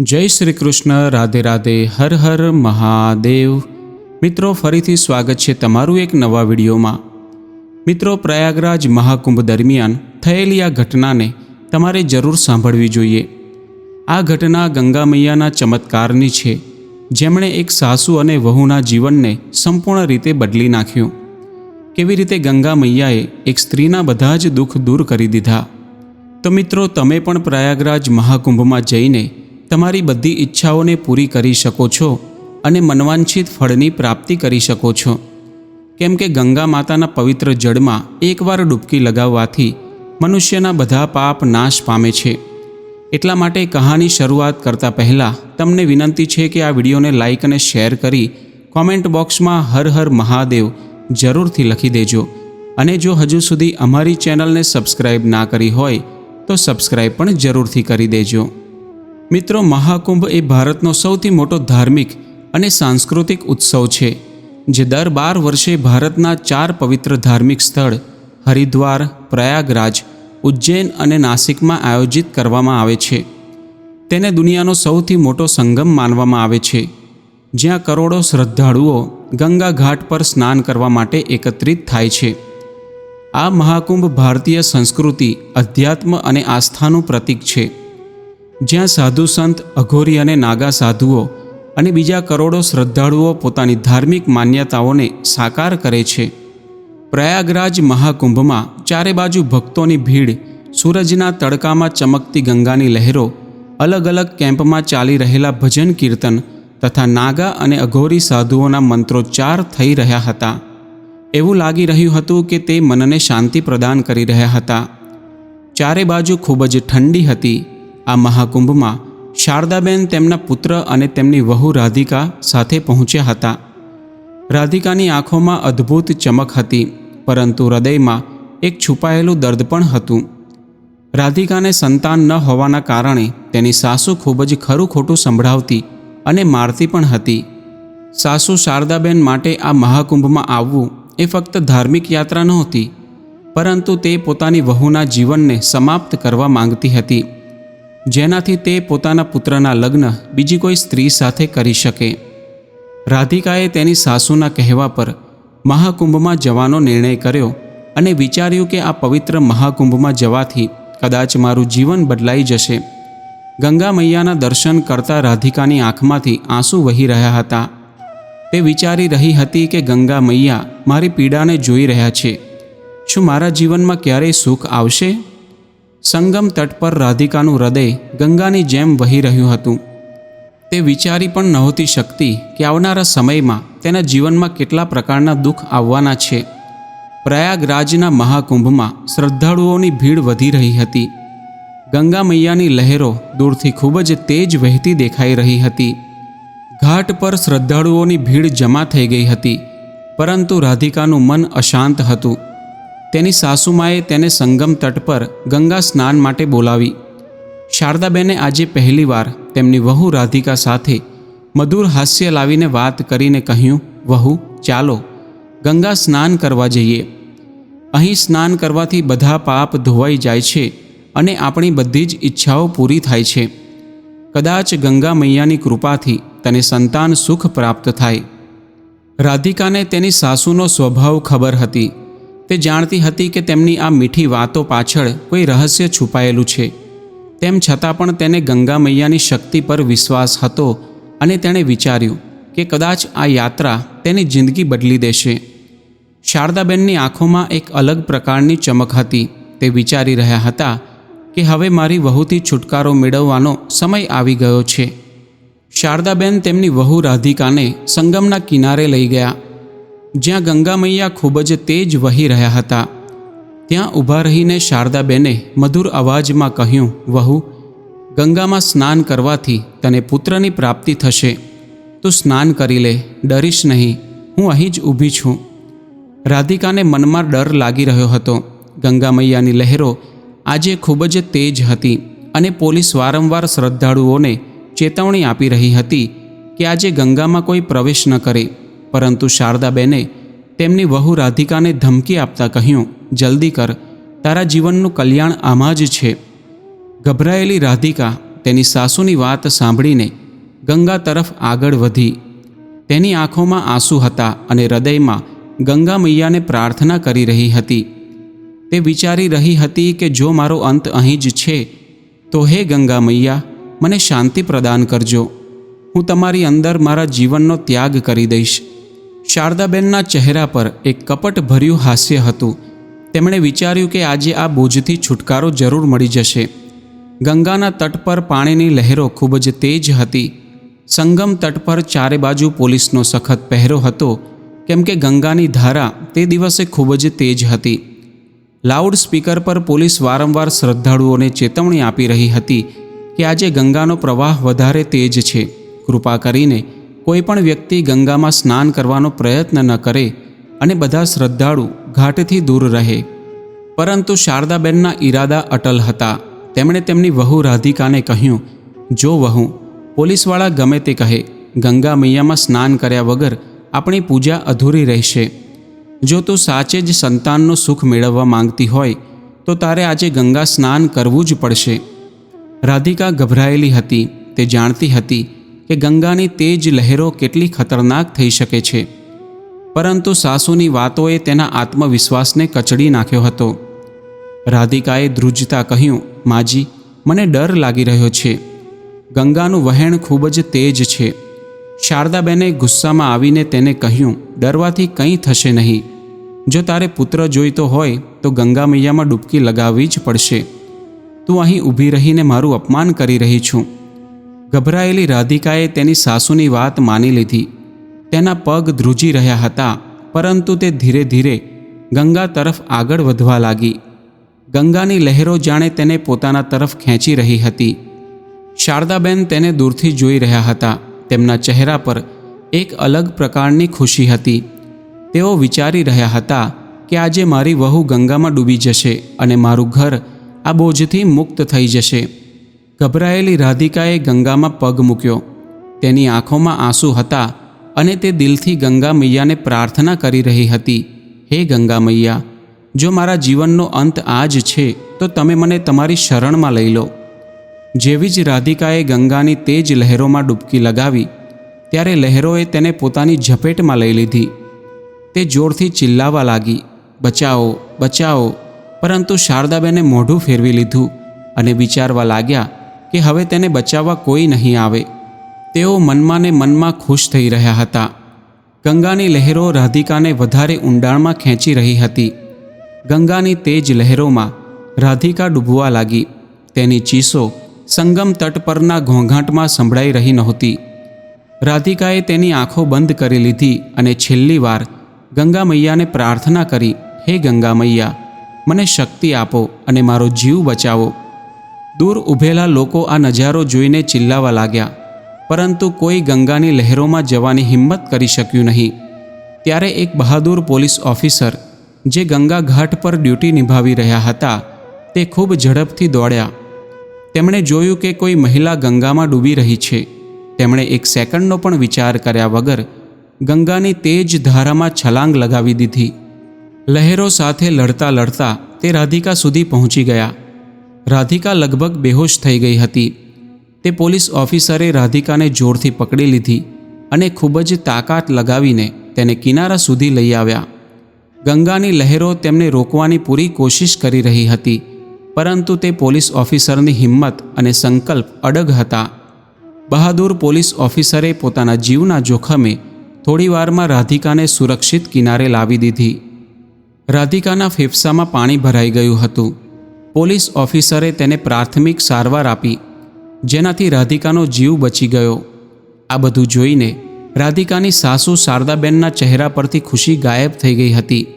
जय श्री कृष्ण। राधे राधे। हर हर महादेव। मित्रों फरीथी स्वागत है तमारू एक नवा विडियो में। मित्रों प्रयागराज महाकुंभ दरमियान थयेली आ घटना ने तमारे जरूर सांभळवी जोईए। आ घटना गंगा मैयाना चमत्कारनी छे, जेमणे एक सासू अने वहूना जीवनने संपूर्ण रीते बदली नाख्युं। केवी रीते गंगा मैयाए एक स्त्रीना बधा ज दुख दूर करी दीधा। तो मित्रों तमे पण प्रयागराज महाकुंभ में जईने तमारी बधी इच्छाओने पूरी करी शको छो अने मनवांछित फळनी प्राप्ति करी शको छो। केम के गंगा माताना पवित्र जळमां एकवार डूबकी लगाववाथी मनुष्यना बधा पाप नाश पामे छे। एटला माटे कहानी शरूआत करता पहला तमने विनंती छे कि आ विडियोने लाइक अने शेर करी कॉमेंट बॉक्स में हर हर महादेव जरूरथी लखी देजो। अने जो हजू सुधी अमारी चेनल ने सब्सक्राइब ना करी होय तो सब्सक्राइब पण जरूरथी करी देजो। मित्रों महाकुंभ ए भारतनो सौथी मोटो धार्मिक अने सांस्कृतिक उत्सव छे, जे दर 12 वर्षे भारतना 4 पवित्र धार्मिक स्थळ हरिद्वार, प्रयागराज, उज्जैन अने नासिक में आयोजित करवामां आवे छे। तेने दुनियानो सौथी मोटो संगम मानवामां आवे छे, ज्यां करोड़ों श्रद्धाळुओ गंगा घाट पर स्नान करवा माटे एकत्रित थाय छे। आ महाकुंभ भारतीय संस्कृति, अध्यात्म अने आस्थानुं प्रतीक छे, ज्यां साधु संत, अघोरी अने नागा साधुओ अने बीजा करोड़ों श्रद्धाळुओ पोतानी धार्मिक मान्यताओने साकार करे छे। प्रयागराज महाकुंभ में चारे बाजू भक्तों की भीड़, सूरजना तड़का में चमकती गंगानी लहरों, अलग अलग केम्प में चाली रहेला भजन कीर्तन तथा नागा अने अघोरी साधुओना मंत्रोच्चार थई रह्या हता। एवुं लागी रह्युं हतुं के ते मनने शांति प्रदान करी रह्या हता। चारे बाजू खूब ज ठंडी हती। आ महाकुंभ में शारदाबेन तेमना पुत्र अने तेमनी वहू राधिका साथे पहोंच्या हता। राधिकानी आँखों में अद्भुत चमक हती, परंतु हृदय में एक छुपायेलुं दर्द पण हतुं। राधिकाने संतान न होवाना कारणे तेनी सासू खूब ज खरुं खोटुं संभळावती अने मारती पण हती। सासू शारदाबेन माटे आ महाकुंभ में आववुं ए फक्त धार्मिक यात्रा नहोती, परंतु ते पोतानी वहूना जीवनने समाप्त करवा मांगती हती, जेनाथी ते पोताना पुत्रना लग्न बीजी कोई स्त्री साथे करी शके। राधिकाए तेनी सासूना कहेवा पर महाकुंभ में जवानो निर्णय कर्यो अने विचार्युं के आ पवित्र महाकुंभ में जवाथी कदाच मारुं जीवन बदलाई जशे। गंगा मैयाना दर्शन करता राधिकानी आँखमांथी आंसू वही रह्या हता। ते विचारी रही हती के गंगा मैया मारी पीड़ाने जोई रह्या छे। शुं मारा जीवन में क्यारेय सुख आवशे? संगम तट पर राधिकानुं हृदय गंगानी जेम वही रह्युं हतुं। ते विचारी पण नहोती शकती कि आवनारा समयमां तेना जीवनमां केटला प्रकारना दुख आववाना छे। प्रयागराजना महाकुंभमां श्रद्धाळुओनी भीड़ वधी रही हती। गंगा मैयानी लहरों दूरथी खूब ज तेज वहेती देखाई रही हती। घाट पर श्रद्धाळुओनी भीड़ जमा थई गई हती, परंतु राधिकानुं मन अशांत हतुं। तेनी सासूमाए तेने संगम तट पर गंगा स्नान माटे बोलावी। शारदाबेने आजे पहली वार तेमनी वहू राधिका साथे मधुर हास्य लावीने वात करीने कह्युं, वहू चालो गंगा स्नान करवा जईए। अहीं स्नान करवाथी बधा पाप धोवाई जाय छे अने आपणी बधी ज इच्छाओ पूरी थाय छे। कदाच गंगा मैयानी कृपाथी तने संतान सुख प्राप्त थाय। राधिकाने तेनी सासूनो स्वभाव खबर हती। ते जाणती हती के तेमनी आ मीठी वातो पाछळ कोई रहस्य छुपायेलुं छे। तेम छतां पण तेने गंगा मैयानी शक्ति पर विश्वास हतो अने तेणे विचार्युं के कदाच आ यात्रा तेनी जिंदगी बदली देशे। शारदाबेननी आँखोमां एक अलग प्रकारनी चमक हती। ते विचारी रह्या हता के हवे मारी वहूथी छुटकारो मेळववानो समय आवी गयो छे। शारदाबेन तेमनी वहू राधिकाने संगमना किनारे लई गया, ज्यां गंगा मैया खूब ज तेज वही रह्या हता। त्यां ऊभा रहीने शारदाबेने मधुर अवाज में कह्युं, वहू गंगा में स्नान करवाथी तने पुत्रनी प्राप्ति थशे। तू स्नान करी ले, डरीश नहीं, हूँ अहीं ज ऊभी छूं। राधिकाने मनमा डर लागी रह्यो हतो। गंगा मैयानी लहरों आजे खूब ज तेज हती अने पोलीस वारंवार श्रद्धाळुओने चेतवणी आपी रही हती कि आजे गंगा में कोई प्रवेश न करे, परंतु शारदाबेने तेमनी वहू राधिकाने धमकी आपता कह्युं, जल्दी कर, तारा जीवननुं कल्याण आमां ज छे। गभरायेली राधिका તેની સાસુની વાત સાંભળીને ગંગા તરફ આગળ વધી. તેની આંખોમાં આંસુ હતા અને હૃદયમાં ગંગા મૈયાને પ્રાર્થના કરી રહી હતી. તે વિચારી રહી હતી કે જો મારો અંત અહીં જ છે તો હે ગંગા મૈયા, મને શાંતિ પ્રદાન કરજો. હું તમારી અંદર મારા જીવનનો ત્યાગ કરી દઈશ. શારદાબેનના ચહેરા પર એક કપટભર્યું હાસ્ય હતું. તેમણે વિચાર્યું કે આજે આ બોજથી છુટકારો જરૂર મળી જશે. ગંગાના તટ પર પાણીની લહેરો ખૂબ જ તેજ હતી. સંગમ તટ પર ચારે બાજુ પોલીસનો સખત પહેરો હતો, કેમ કે ગંગાની ધારા તે દિવસે ખૂબ જ તેજ હતી. લાઉડ સ્પીકર પર પોલીસ વારંવાર શ્રદ્ધાળુઓને ચેતવણી આપી રહી હતી કે આજે ગંગાનો પ્રવાહ વધારે તેજ છે. કૃપા કરીને કોઈ પણ વ્યક્તિ ગંગામાં સ્નાન કરવાનો પ્રયત્ન ન કરે અને બધા શ્રદ્ધાળુ ઘાટથી દૂર રહે. પરંતુ શારદાબેનના ઈરાદા અટલ હતા. તેમણે તેમની વહુ રાધિકાને કહ્યું, જો વહુ, પોલીસવાળા ગમે તે કહે, ગંગા મૈયામાં સ્નાન કર્યા વગર આપણી પૂજા અધૂરી રહેશે. જો તું સાચે જ સંતાનનું સુખ મેળવવા માંગતી હોય તો તારે આજે ગંગા સ્નાન કરવું જ પડશે. રાધિકા ગભરાયેલી હતી. તે જાણતી હતી કે ગંગાની તેજ લહેરો કેટલી ખતરનાક થઈ શકે છે. પરંતુ સાસુની વાતોએ તેના આત્મવિશ્વાસને કચડી નાખ્યો હતો. રાધિકાએ ધ્રુજતા કહ્યું, માજી, મને ડર લાગી રહ્યો છે. ગંગાનું વહેણ ખૂબ જ તેજ છે. શારદાબેને ગુસ્સામાં આવીને તેને કહ્યું, ડરવાથી કંઈ થશે નહીં. જો તારે પુત્ર જોઈતો હોય તો ગંગા મૈયામાં ડૂબકી લગાવવી જ પડશે. તું અહીં ઊભી રહીને મારું અપમાન કરી રહી છું. ગભરાયેલી રાધિકાએ તેની સાસુની વાત માની લીધી. તેના પગ ધ્રુજી રહ્યા હતા, પરંતુ તે ધીરે ધીરે ગંગા તરફ આગળ વધવા લાગી. ગંગાની લહેરો જાણે તેને પોતાના તરફ ખેંચી રહી હતી. શારદાબેન તેને દૂરથી જોઈ રહ્યા હતા. તેમના ચહેરા પર એક અલગ પ્રકારની ખુશી હતી. તેઓ વિચારી રહ્યા હતા કે આજે મારી વહુ ગંગામાં ડૂબી જશે અને મારું ઘર આ બોજથી મુક્ત થઈ જશે. ગભરાયેલી રાધિકાએ ગંગામાં પગ મૂક્યો. તેની આંખોમાં આંસુ હતા અને તે દિલથી ગંગા મૈયાને પ્રાર્થના કરી રહી હતી, હે ગંગા મૈયા, જો મારા જીવનનો અંત આ જ છે તો તમે મને તમારી શરણમાં લઈ લો. જેવી જ રાધિકાએ ગંગાની તેજ લહેરોમાં ડૂબકી લગાવી ત્યારે લહેરોએ તેને પોતાની ઝપેટમાં લઈ લીધી. તે જોરથી ચિલ્લાવા લાગી, બચાવો, બચાવો. પરંતુ શારદાબેને મોઢું ફેરવી લીધું અને વિચારવા લાગ્યા કે હવે તેને બચાવવા કોઈ નહીં આવે. તેઓ મનમાં ને મનમાં ખુશ થઈ રહ્યા હતા. ગંગાની લહેરો રાધિકાને વધારે ઊંડાણમાં ખેંચી રહી હતી. ગંગાની તેજ લહેરોમાં રાધિકા ડૂબવા લાગી. તેની ચીસો સંગમ તટ પરના ઘોંઘાટમાં સંભળાઈ રહી નહોતી. રાધિકાએ તેની આંખો બંધ કરી લીધી અને છેલ્લી વાર ગંગા મૈયાને પ્રાર્થના કરી, હે ગંગા મૈયા, મને શક્તિ આપો અને મારો જીવ બચાવો. દૂર ઊભેલા લોકો આ નજારો જોઈને ચિલ્લાવા લાગ્યા, પરંતુ કોઈ ગંગાની લહેરોમાં જવાની હિંમત કરી શક્યું નહીં. ત્યારે એક બહાદુર પોલીસ ઓફિસર જે ગંગા ઘાટ પર ડ્યુટી નિભાવી રહ્યા હતા તે ખૂબ ઝડપથી દોડ્યા. તેમણે જોયું કે કોઈ મહિલા ગંગામાં ડૂબી રહી છે. તેમણે એક સેકન્ડનો પણ વિચાર કર્યા વગર ગંગાની તેજ ધારામાં છલાંગ લગાવી દીધી. લહેરો સાથે લડતા લડતા તે રાધિકા સુધી પહોંચી ગયા. રાધિકા લગભગ બેહોશ થઈ ગઈ હતી. તે પોલીસ ઓફિસરે રાધિકાને જોરથી પકડી લીધી અને ખૂબ જ તાકાત લગાવીને તેને કિનારા સુધી લઈ આવ્યા. ગંગાની લહેરો તેમને રોકવાની પૂરી કોશિશ કરી રહી હતી, પરંતુ તે પોલીસ ઓફિસરની હિંમત અને સંકલ્પ અડગ હતા. બહાદુર પોલીસ ઓફિસરે પોતાના જીવના જોખમે થોડીવારમાં રાધિકાને સુરક્ષિત કિનારે લાવી દીધી. રાધિકાના ફેફસામાં પાણી ભરાઈ ગયું હતું. પોલીસ ઓફિસરે તેને પ્રાથમિક સારવાર આપી, જેનાથી રાધિકાનો જીવ બચી ગયો. આ બધું જોઈને રાધિકાની સાસુ શારદાબેનના ચહેરા પરથી ખુશી ગાયબ થઈ ગઈ હતી.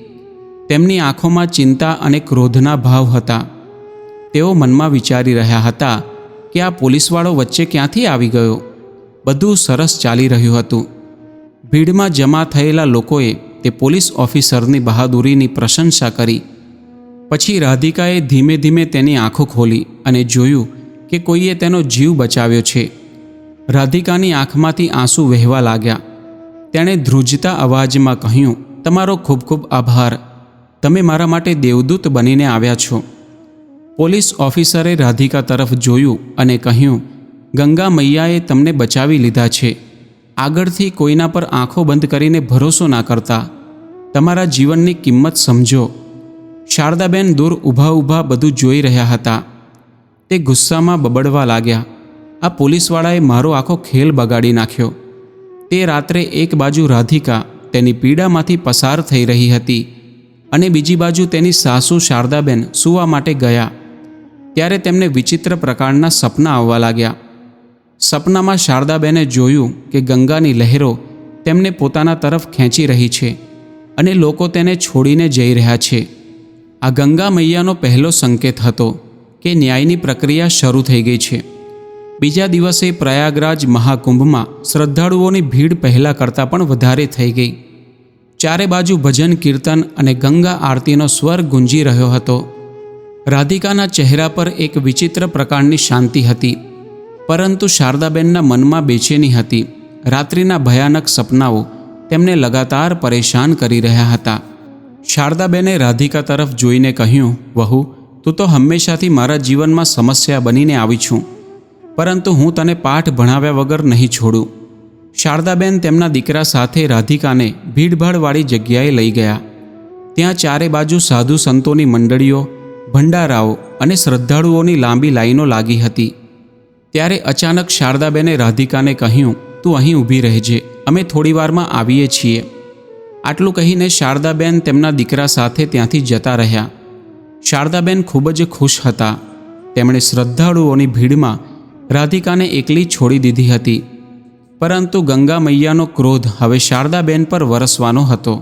તેમની આંખોમાં ચિંતા અને ક્રોધના ભાવ હતા. તેઓ મનમાં વિચારી રહ્યા હતા કે આ પોલીસવાળો વચ્ચે ક્યાંથી આવી ગયો. બધું સરસ ચાલી રહ્યું હતું. ભીડમાં જમા થયેલા લોકોએ તે પોલીસ ઓફિસરની બહાદુરીની પ્રશંસા કરી. પછી રાધિકાએ ધીમે ધીમે તેની આંખો ખોલી અને જોયું કે કોઈએ તેનો જીવ બચાવ્યો છે. રાધિકાની આંખમાંથી આંસુ વહેવા લાગ્યા. તેણે ધ્રુજતા અવાજમાં કહ્યું, તમારો ખૂબ ખૂબ આભાર. તમે મારા માટે દેવદૂત બનીને આવ્યા છો. પોલીસ ઓફિસરે રાધિકા તરફ જોયું અને કહ્યું ગંગા મૈયાએ તમને બચાવી લીધા છે. આગળથી કોઈના પર આંખો બંધ કરીને ભરોસો ના કરતા. તમારા જીવનની કિંમત સમજો. શારદાબેન દૂર ઊભા બધું જોઈ રહ્યા હતા. તે ગુસ્સામાં બબડવા લાગ્યા. આ પોલીસવાળાએ મારો આખો ખેલ બગાડી નાખ્યો. તે રાત્રે એક બાજુ રાધિકા તેની પીડામાંથી પસાર થઈ રહી હતી અને બીજી બાજુ તેની સાસુ શારદાબેન સૂવા માટે ગયા. ત્યારે તેમને વિચિત્ર પ્રકારના સપના આવવા લાગ્યા. સપનામાં શારદાબેને જોયું કે ગંગાની લહેરો તેમને પોતાના તરફ ખેંચી રહી છે અને લોકો તેને છોડીને જઈ રહ્યા છે. આ ગંગા મૈયાનો પહેલો સંકેત હતો કે ન્યાયની પ્રક્રિયા શરૂ થઈ ગઈ છે. બીજા દિવસે પ્રયાગરાજ મહાકુંભમાં શ્રદ્ધાળુઓની ભીડ પહેલાં કરતાં પણ વધારે થઈ ગઈ. ચારે બાજુ ભજન કીર્તન અને ગંગા આરતીનો સ્વર ગુંજી રહ્યો હતો. રાધિકાના ચહેરા પર એક વિચિત્ર પ્રકારની શાંતિ હતી, પરંતુ શારદાબેનના મનમાં બેચેની હતી. રાત્રિના ભયાનક સપનાઓ તેમને લગાતાર પરેશાન કરી રહ્યા હતા. શારદાબેને રાધિકા તરફ જોઈને કહ્યું, વહુ, તું તો હંમેશાથી મારા જીવનમાં સમસ્યા બનીને આવી છું, પરંતુ હું તને પાઠ ભણાવ્યા વગર નહીં છોડું. શારદાબેન તેમના દીકરા સાથે રાધિકાને ભીડભાડવાળી જગ્યાએ લઈ ગયા. ત્યાં ચારે બાજુ સાધુ સંતોની મંડળીઓ, ભંડારાઓ અને શ્રદ્ધાળુઓની લાંબી લાઈનો લાગી હતી. ત્યારે અચાનક શારદાબેને રાધિકાને કહ્યું, તું અહીં ઊભી રહેજે, અમે થોડીવારમાં આવીએ છીએ. આટલું કહીને શારદાબેન તેમના દીકરા સાથે ત્યાંથી જતા રહ્યા. શારદાબેન ખૂબ જ ખુશ હતા. તેમણે શ્રદ્ધાળુઓની ભીડમાં રાધિકાને એકલી છોડી દીધી હતી. પરંતુ ગંગા મૈયાનો ક્રોધ હવે શારદાબેન પર વરસવાનો હતો.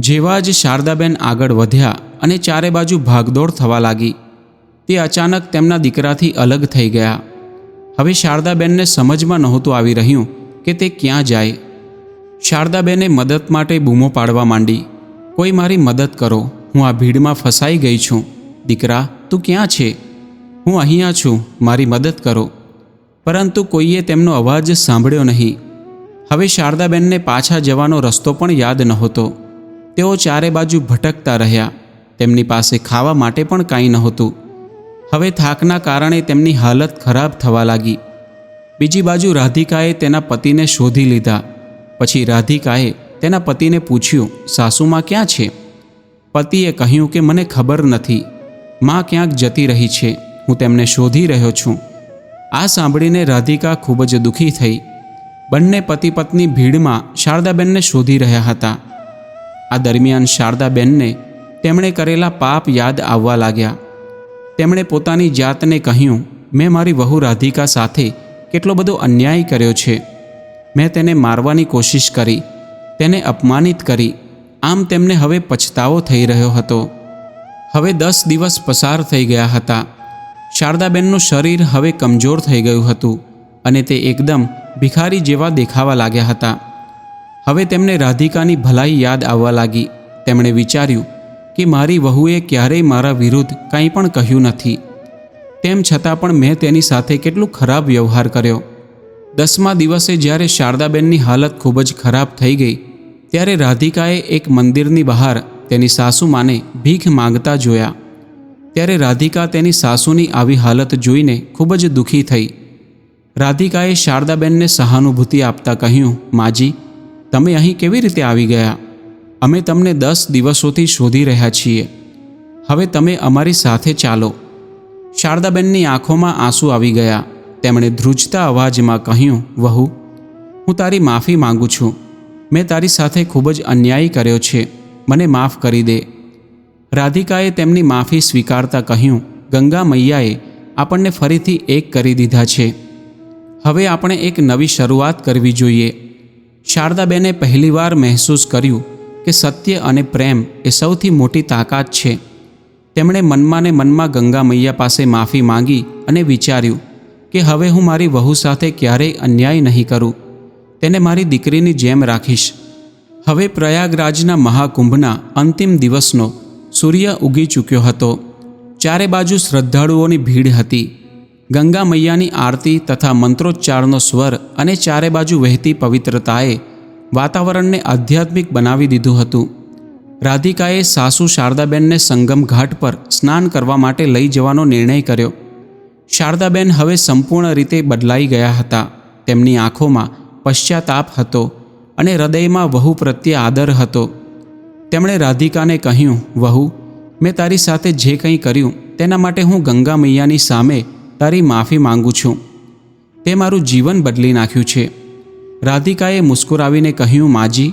જેવા જ શારદાબેન આગળ વધ્યા અને ચારે બાજુ ભાગદોડ થવા લાગી, તે અચાનક તેમના દીકરાથી અલગ થઈ ગયા. હવે શારદાબેનને સમજમાં નહોતું આવી રહ્યું કે તે ક્યાં જાય. શારદાબેને મદદ માટે બૂમો પાડવા માંડી, કોઈ મારી મદદ કરો, હું આ ભીડમાં ફસાઈ ગઈ છું. દીકરા, તું ક્યાં છે? હું અહીંયા છું, મારી મદદ કરો. પરંતુ કોઈએ તેમનો અવાજ સાંભળ્યો નહીં. હવે શારદાબેનને પાછા જવાનો રસ્તો પણ યાદ નહોતો. તેઓ ચારે બાજુ ભટકતા રહ્યા. તેમની પાસે ખાવા માટે પણ કાંઈ નહોતું. હવે થાકના કારણે તેમની હાલત ખરાબ થવા લાગી. બીજી બાજુ રાધિકાએ તેના પતિને શોધી લીધા. પછી રાધિકાએ તેના પતિને પૂછ્યું, સાસુમાં ક્યાં છે? પતિએ કહ્યું કે મને ખબર નથી, માં ક્યાંક જતી રહી છે, હું તેમને શોધી રહ્યો છું. આ સાંભળીને રાધિકા ખૂબ જ દુઃખી થઈ. બંને પતિ પત્ની ભીડમાં શારદાબેનને શોધી રહ્યા હતા. આ દરમિયાન શારદાબેનને તેમણે કરેલા પાપ યાદ આવવા લાગ્યા. તેમણે પોતાની જાતને કહ્યું, મેં મારી વહુ રાધિકા સાથે કેટલો બધો અન્યાય કર્યો છે. મેં તેને મારવાની કોશિશ કરી, તેને અપમાનિત કરી. આમ તેમને હવે પછતાવો થઈ રહ્યો હતો. હવે 10 દિવસ પસાર થઈ ગયા હતા. શારદાબેનનું શરીર હવે કમજોર થઈ ગયું હતું અને તે એકદમ ભિખારી જેવા દેખાવા લાગ્યા હતા. હવે તેમને રાધિકાની ભલાઈ યાદ આવવા લાગી. તેમણે વિચાર્યું કે મારી વહુએ ક્યારેય મારા વિરુદ્ધ કંઈ પણ કહ્યું નથી, તેમ છતાં પણ મેં તેની સાથે કેટલું ખરાબ વ્યવહાર કર્યો. 10મા દિવસે જ્યારે શારદાબેનની હાલત ખૂબ જ ખરાબ થઈ ગઈ, ત્યારે રાધિકાએ એક મંદિરની બહાર તેની સાસુમાને ભીખ માંગતા જોયા. ત્યારે રાધિકા તેની સાસુની આવી હાલત જોઈને ખૂબ જ દુઃખી થઈ. રાધિકાએ શારદાબેનને સહાનુભૂતિ આપતા કહ્યું, માજી, તમે અહીં કેવી રીતે આવી ગયા? અમે તમને 10 દિવસોથી શોધી રહ્યા છીએ. હવે તમે અમારી સાથે ચાલો. શારદાબેનની આંખોમાં આંસુ આવી ગયા. તેમણે ધ્રુજતા અવાજમાં કહ્યું, વહુ, હું તારી માફી માંગુ છું. મેં તારી સાથે ખૂબ જ અન્યાય કર્યો છે, મને માફ કરી દે. રાધિકાએ તેમની માફી સ્વીકારતા કહ્યું, ગંગા મૈયાએ આપણને ફરીથી એક કરી દીધા છે. હવે આપણે એક નવી શરૂઆત કરવી જોઈએ. શારદાબેને પહેલીવાર મહેસૂસ કર્યું કે સત્ય અને પ્રેમ એ સૌથી મોટી તાકાત છે. તેમણે મનમાં ને મનમાં ગંગા મૈયા પાસે માફી માંગી અને વિચાર્યું કે હવે હું મારી વહુ સાથે ક્યારેય અન્યાય નહીં કરું, તેને મારી દીકરીની જેમ રાખીશ. હવે પ્રયાગરાજના મહાકુંભના અંતિમ દિવસનો સૂર્ય ઉગી ચૂક્યો હતો. ચારે બાજુ શ્રદ્ધાળુઓની ભીડ હતી. ગંગા મૈયાની આરતી તથા મંત્રોચ્ચારનો સ્વર અને ચારે બાજુ વહેતી પવિત્રતાએ વાતાવરણને આધ્યાત્મિક બનાવી દીધું હતું. રાધિકાએ સાસુ શારદાબેનને સંગમ ઘાટ પર સ્નાન કરવા માટે લઈ જવાનો નિર્ણય કર્યો. શારદાબેન હવે સંપૂર્ણ રીતે બદલાઈ ગયા હતા. તેમની આંખોમાં પશ્ચાતાપ હતો અને હૃદયમાં વહુ પ્રત્યે આદર હતો. તેમણે રાધિકાને કહ્યું, વહુ, મેં તારી સાથે જે કંઈ કર્યું તેના માટે હું ગંગા મૈયાની સામે તારી માફી માંગુ છું. તે મારું જીવન બદલી નાખ્યું છે. રાધિકાએ મુસ્કુરાવીને કહ્યું, માજી,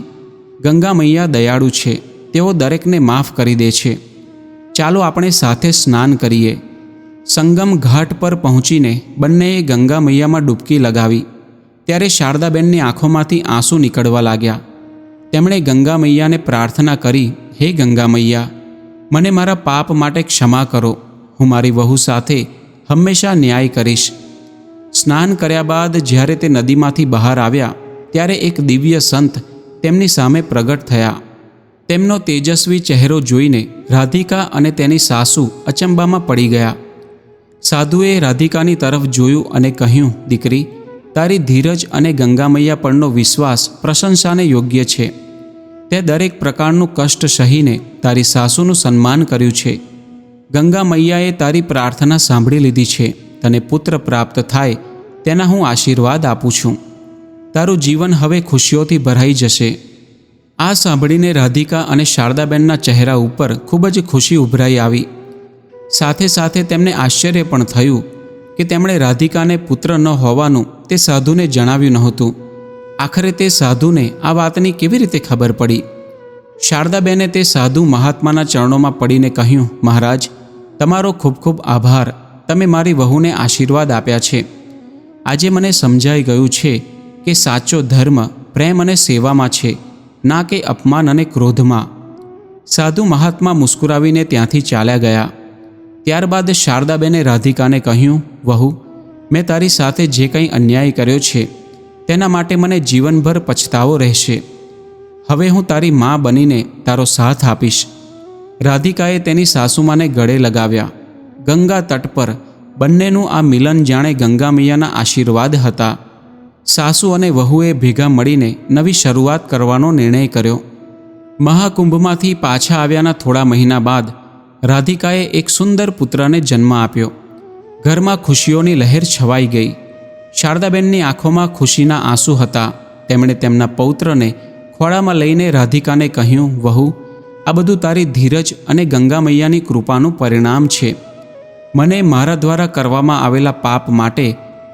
ગંગા મૈયા દયાળુ છે. તેઓ દરેકને માફ કરી દે છે. ચાલો આપણે સાથે સ્નાન કરીએ. સંગમ ઘાટ પર પહોંચીને બંનેએ ગંગા મૈયામાં ડૂબકી લગાવી. ત્યારે શારદાબેનની આંખોમાંથી આંસુ નીકળવા લાગ્યા. તેમણે ગંગા મૈયાને પ્રાર્થના કરી, હે ગંગા મૈયા, મને મારા પાપ માટે ક્ષમા કરો. હું મારી વહુ સાથે હંમેશા ન્યાય કરીશ. સ્નાન કર્યા બાદ જ્યારે તે નદીમાંથી બહાર આવ્યા ત્યારે એક દિવ્ય સંત તેમની સામે પ્રગટ થયા. તેમનો તેજસ્વી ચહેરો જોઈને રાધિકા અને તેની સાસુ અચંબામાં પડી ગયા. સાધુએ રાધિકાની તરફ જોયું અને કહ્યું, દીકરી, તારી ધીરજ અને ગંગા મૈયા પરનો વિશ્વાસ પ્રશંસાને યોગ્ય છે. તે દરેક પ્રકારનું કષ્ટ સહીને તારી સાસુનું સન્માન કર્યું છે. ગંગા મૈયાએ તારી પ્રાર્થના સાંભળી લીધી છે. તને પુત્ર પ્રાપ્ત થાય તેના હું આશીર્વાદ આપું છું. તારું જીવન હવે ખુશીઓથી ભરાઈ જશે. આ સાંભળીને રાધિકા અને શારદાબેનના ચહેરા ઉપર ખૂબ જ ખુશી ઉભરાઈ આવી. સાથે સાથે તેમને આશ્ચર્ય પણ થયું કે તેમણે રાધિકાને પુત્ર ન હોવાનું તે સાધુને જણાવ્યું નહોતું. આખરે તે સાધુને આ વાતની કેવી રીતે ખબર પડી? શારદાબેને તે સાધુ મહાત્માના ચરણોમાં પડીને કહ્યું, મહારાજ, તમારો ખૂબ ખૂબ આભાર. તમે મારી વહુને આશીર્વાદ આપ્યા છે. આજે મને સમજાઈ ગયું છે કે સાચો ધર્મ પ્રેમ અને સેવામાં છે, ના કે અપમાન અને ક્રોધમાં. સાધુ મહાત્મા મુસ્કુરાવીને ત્યાંથી ચાલ્યા ગયા. ત્યારબાદ શારદાબેને રાધિકાને કહ્યું, વહુ, મેં તારી સાથે જે કંઈ અન્યાય કર્યો છે તેના માટે મને જીવનભર પછતાવો રહેશે. હવે હું તારી મા બનીને તારો સાથ આપીશ. રાધિકાએ તેની સાસુમાને ગળે લગાવ્યા. ગંગા તટ પર બંનેનું આ મિલન જાણે ગંગા મૈયાના આશીર્વાદ હતા. સાસુ અને વહુએ ભેગા મળીને નવી શરૂઆત કરવાનો નિર્ણય કર્યો. મહાકુંભમાંથી પાછા આવ્યાના થોડા મહિના બાદ રાધિકાએ એક સુંદર પુત્રને જન્મ આપ્યો. ઘરમાં ખુશીઓની લહેર છવાઈ ગઈ. શારદાબેનની આંખોમાં ખુશીના આંસુ હતા. તેમણે તેમના પૌત્રને ખોળામાં લઈને રાધિકાને કહ્યું, વહુ, આ બધું તારી ધીરજ અને ગંગા મૈયાની કૃપાનું પરિણામ છે. મને મારા દ્વારા કરવામાં આવેલા પાપ માટે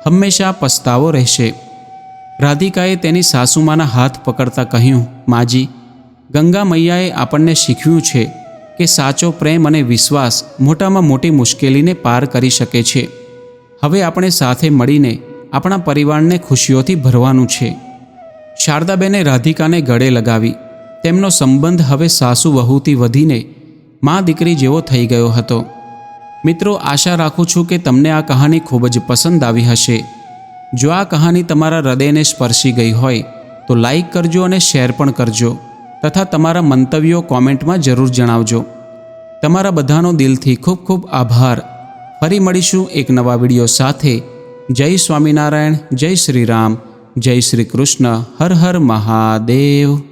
હંમેશા પસ્તાવો રહેશે. રાધિકાએ તેની સાસુમાના હાથ પકડતા કહ્યું, માજી, ગંગા મૈયાએ આપણને શીખવ્યું છે કે સાચો પ્રેમ અને વિશ્વાસ મોટામાં મોટી મુશ્કેલીને પાર કરી શકે છે. હવે આપણે સાથે મળીને આપણા પરિવારને ખુશીઓથી ભરવાનું છે. શારદાબેને રાધિકાને ગળે લગાવી. તેમનો સંબંધ હવે સાસુ વહુથી વધીને મા દીકરી જેવો થઈ ગયો હતો. મિત્રો, આશા રાખું છું કે તમને આ કહાની ખૂબ જ પસંદ આવી હશે. જો આ કહાની તમારા હૃદયને સ્પર્શી ગઈ હોય તો લાઈક કરજો અને શેર પણ કરજો તથા તમારા મંતવ્યો કોમેન્ટમાં જરૂર જણાવજો. તમારા બધાનો દિલથી ખૂબ ખૂબ આભાર. ફરી મળીશું એક નવા વિડીયો સાથે. જય સ્વામિનારાયણ, જય શ્રી રામ, જય શ્રી કૃષ્ણ. હર હર મહાદેવ.